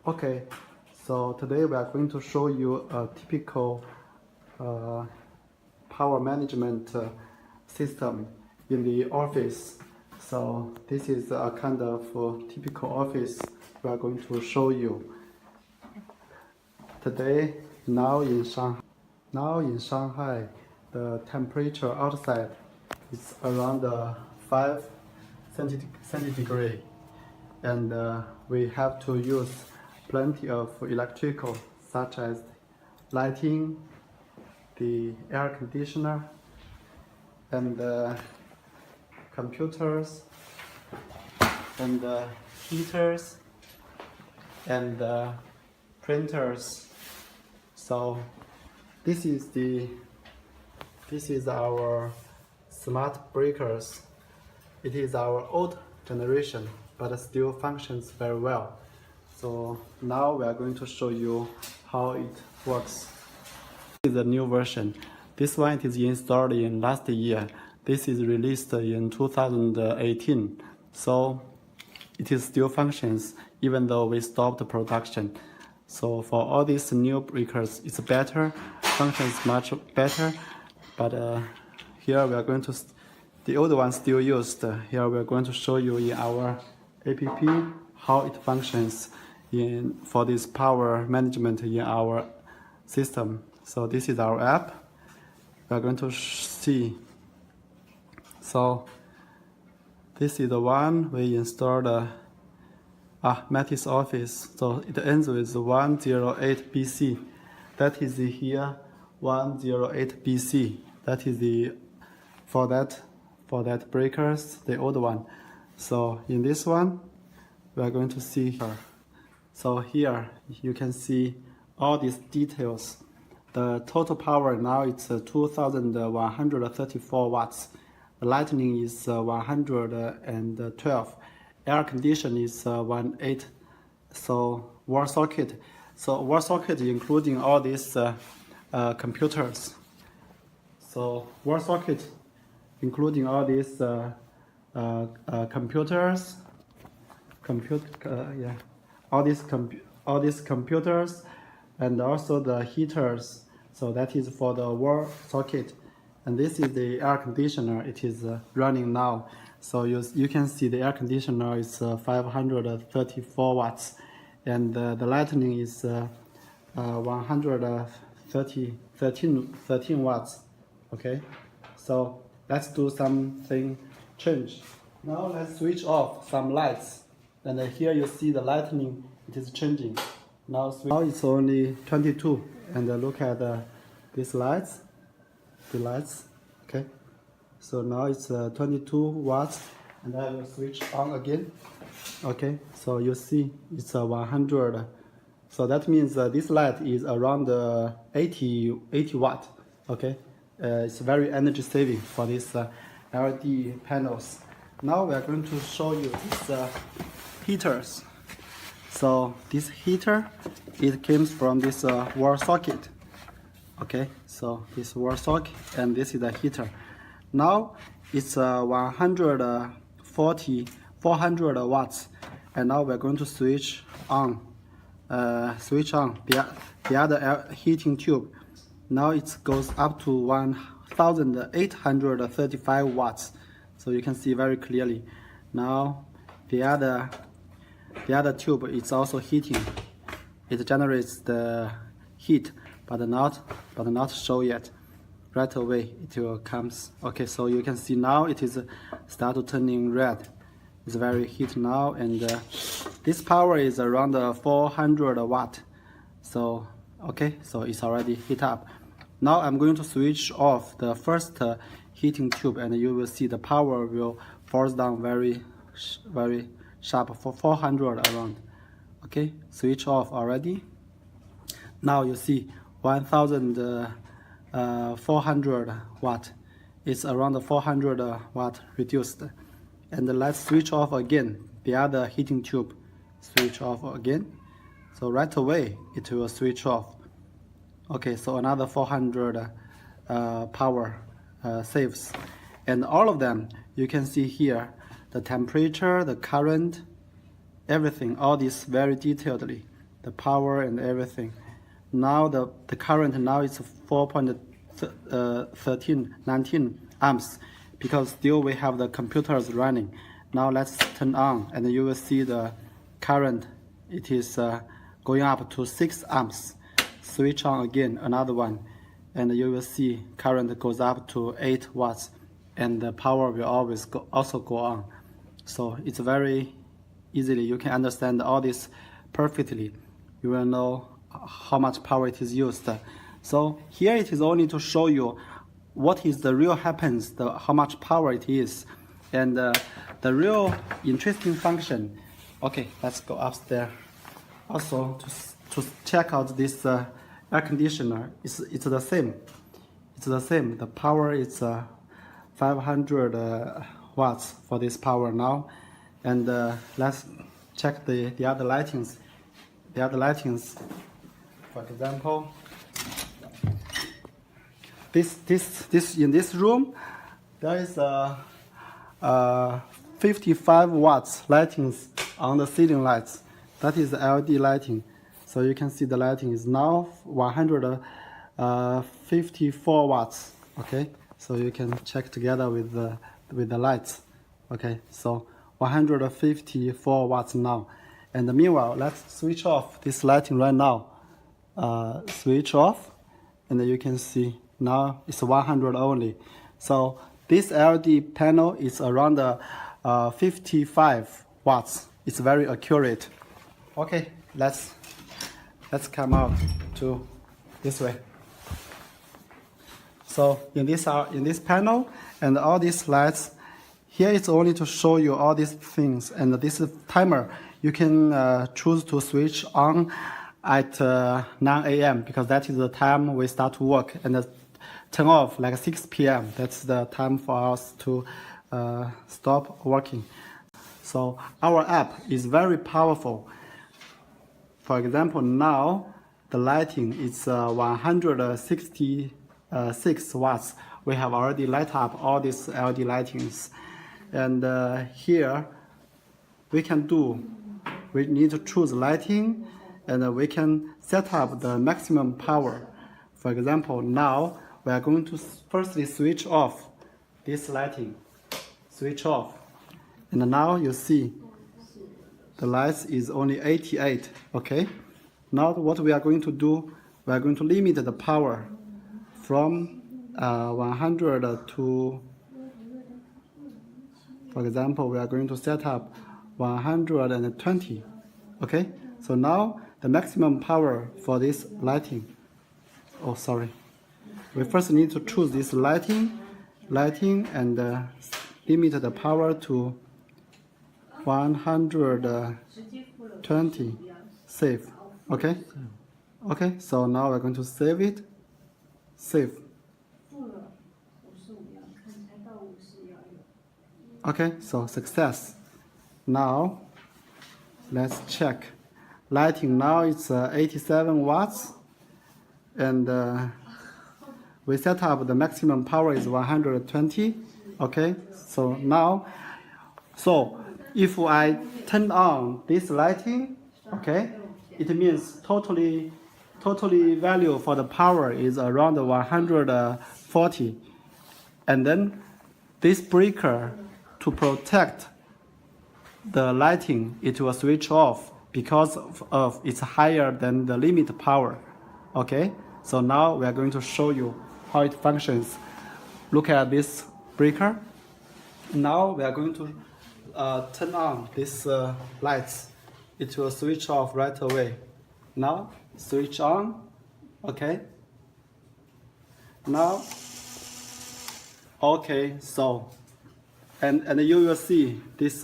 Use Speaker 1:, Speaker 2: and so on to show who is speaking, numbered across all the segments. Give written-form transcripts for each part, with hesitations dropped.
Speaker 1: Okay, so today we are going to show you a typical power management system in the office. So this is a kind of typical office we are going to show you today. Now in Shanghai, the temperature outside is around 5 centigrade, and we have to use plenty of electrical, such as lighting, the air conditioner, and computers, and heaters, and printers. So this is our smart breakers. It is our old generation, but still functions very well. So now we are going to show you how it works. This is the new version. This one it is installed in last year. This is released in 2018. So it is still functions even though we stopped production. So for all these new breakers, it's better, functions much better. But here we are going to, the old one still used. Here we are going to show you in our app how it functions for this power management in our system. So this is our app. We are going to see. So this is the one we installed Matis Office. So it ends with 108 BC. That is here 108 BC. That is the for that breakers, the old one. So in this one, we are going to see here. So here you can see all these details. The total power now it's 2,134 watts. The lighting is 112. Air condition is 18. So wall socket. So wall socket including all these computers. So wall socket including all these computers. All these computers, and also the heaters. So that is for the wall socket, and this is the air conditioner. It is running now. So you can see the air conditioner is 534 watts, and the lighting is 113 watts. Okay, so let's do something change. Now let's switch off some lights. And here you see the lighting, it is changing. Now it's only 22. And look at these lights, the lights. Okay. So now it's 22 watts, and I will switch on again. Okay. So you see it's 100. So that means this light is around 80 watt. Okay. It's very energy saving for these LED panels. Now we are going to show you these heaters. So this heater, it comes from this wall socket. Okay, so this wall socket, and this is the heater. Now it's 400 watts, and now we're going to switch on the other heating tube. Now it goes up to 1,835 watts. So you can see very clearly. Now the other tube is also heating. It generates the heat, but not show yet. Right away it will comes. Okay, so you can see now it is start to turning red. It's very heat now, and this power is around 400 watt. So okay, so it's already heat up. Now I'm going to switch off the first heating tube, and you will see the power will fall down very sharp for 400 around. Okay, switch off already. Now you see 1,400 watt. It's around 400 watt reduced. And let's switch off again the other heating tube. Switch off again. So right away it will switch off. Okay, so another 400 power saves. And all of them, you can see here, the temperature, the current, everything, all this very detailedly. the power and everything. Now the current now is 4.1319 amps because still we have the computers running. Now let's turn on and you will see the current. It is going up to 6 amps. Switch on again, another one, and you will see current goes up to 8 watts and the power will always also go on. So it's very easily, you can understand all this perfectly. You will know how much power it is used. So here it is only to show you what is the real happens, how much power it is, and the real interesting function. Okay, let's go upstairs. Also to check out this air conditioner, it's the same. It's the same. The power is 500 watts for this power now. And let's check the other lightings. The other lightings, for example, this in this room, there is 55 watts lightings on the ceiling lights. That is the LED lighting. So you can see the lighting is now 154 watts. Okay, so you can check together with the lights. Okay, so 154 watts now. And meanwhile, let's switch off this lighting right now. Switch off, and you can see now it's 100 only. So this LED panel is around 55 watts. It's very accurate. Okay, let's come out to this way. So in this panel and all these lights, here it's only to show you all these things. And this is timer. You can choose to switch on at 9 a.m. because that is the time we start to work, and turn off like 6 p.m. That's the time for us to stop working. So our app is very powerful. For example, now the lighting is 166 watts. We have already light up all these LED lightings. And here we need to choose lighting, and we can set up the maximum power. For example, now we are going to firstly switch off this lighting. Switch off. And now you see the lights is only 88. Okay. Now what we are going to do, we are going to limit the power from 100 to, for example, we are going to set up 120. Okay. So now the maximum power for this lighting. Oh, sorry. We first need to choose this lighting, and limit the power to 120. Save. Okay. Okay. So now we're going to save it. Save. Okay. So success. Now let's check. Lighting now it's 87 watts, and we set up the maximum power is 120. Okay, so now, if I turn on this lighting, okay, it means totally value for the power is around 140, and then this breaker, to protect the lighting, it will switch off because of it's higher than the limit power. Okay, so now we are going to show you how it functions. Look at this breaker. Now we are going to turn on this lights. It will switch off right away. Now switch on. Okay. Now, okay. So, and you will see this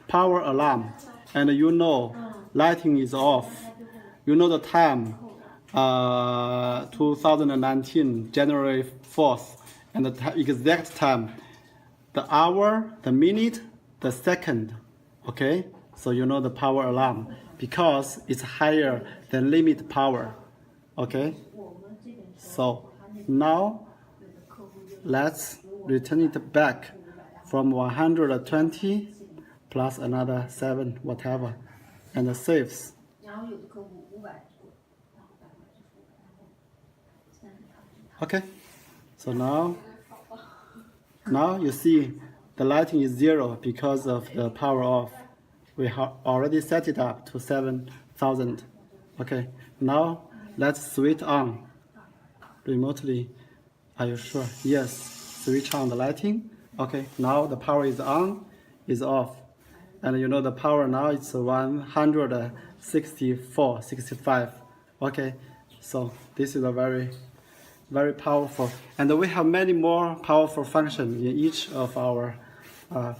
Speaker 1: power alarm, and you know lighting is off. You know the time, 2019 January 4th, and the exact time, the hour, the minute, the second. Okay, so you know the power alarm because it's higher than limit power. Okay, so now let's return it back from 120 plus another 7 whatever, and the saves. Okay, so now you see the lighting is 0 because of the power off. We have already set it up to 7,000. Okay, now let's switch on remotely. Are you sure? Yes, switch on the lighting. Okay, now the power is on, is off. And you know the power now is 164, 65. Okay, so this is a very powerful, and we have many more powerful functions in each of our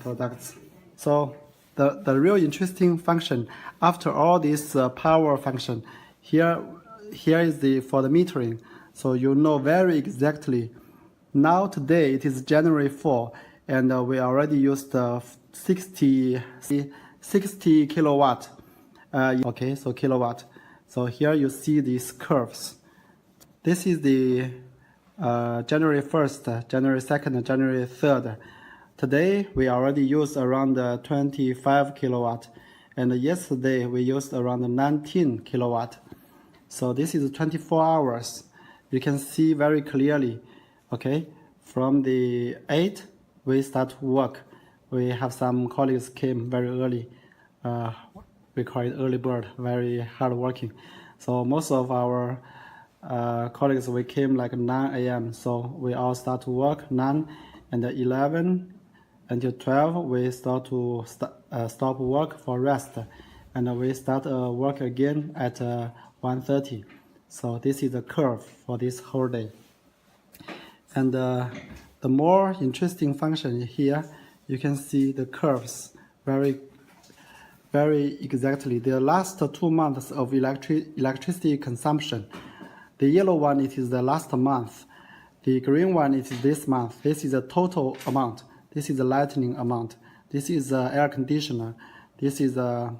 Speaker 1: products. So the real interesting function after all this power function, here is the for the metering. So you know very exactly. Now today it is January 4, and we already used 60 kilowatt. Okay, so kilowatt. So here you see these curves. This is the January 1st, January 2nd, January 3rd. Today we already used around 25 kilowatt, and yesterday we used around 19 kilowatt. So this is 24 hours. You can see very clearly. Okay, from the 8 we start to work. We have some colleagues came very early. We call it early bird, very hard working. So most of our colleagues, we came like 9 a.m. So we all start to work 9 and 11 until 12. We start to stop work for rest, and we start work again at 1:30. So this is the curve for this whole day. And the more interesting function here, you can see the curves very exactly. The last 2 months of electricity consumption. The yellow one, it is the last month. The green one, it is this month. This is the total amount. This is the lighting amount. This is the air conditioner. This is a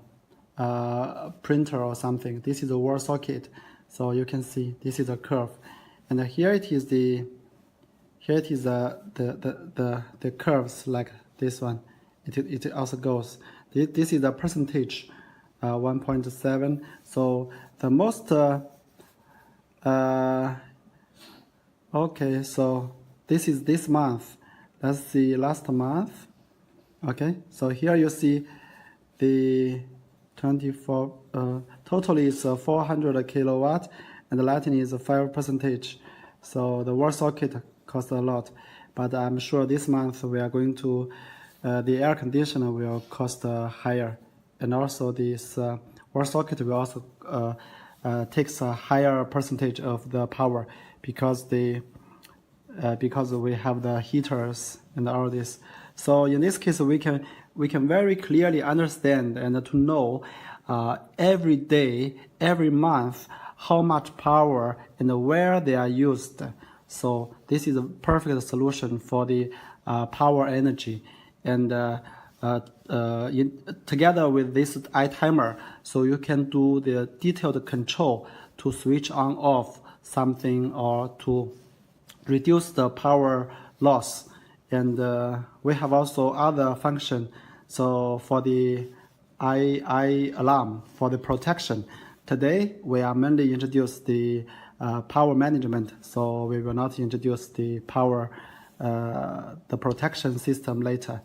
Speaker 1: printer or something. This is a wall socket. So you can see this is a curve. And here it is the curves like this one. It also goes. This is the percentage, 1.7. So the most okay, so this is this month. That's the last month. Okay, so here you see the 24 total is 400 kilowatt, and the lighting is 5%. So the wall socket costs a lot, but I'm sure this month we are going to the air conditioner will cost higher, and also this wall socket will also takes a higher percentage of the power because we have the heaters and all this. So in this case, we can very clearly understand and to know every day, every month, how much power and where they are used. So this is a perfect solution for the power energy, and together with this iTimer, so you can do the detailed control to switch on off something or to reduce the power loss. And we have also other function. So for the I alarm, for the protection, today we are mainly introduce the power management. So we will not introduce the power the protection system later.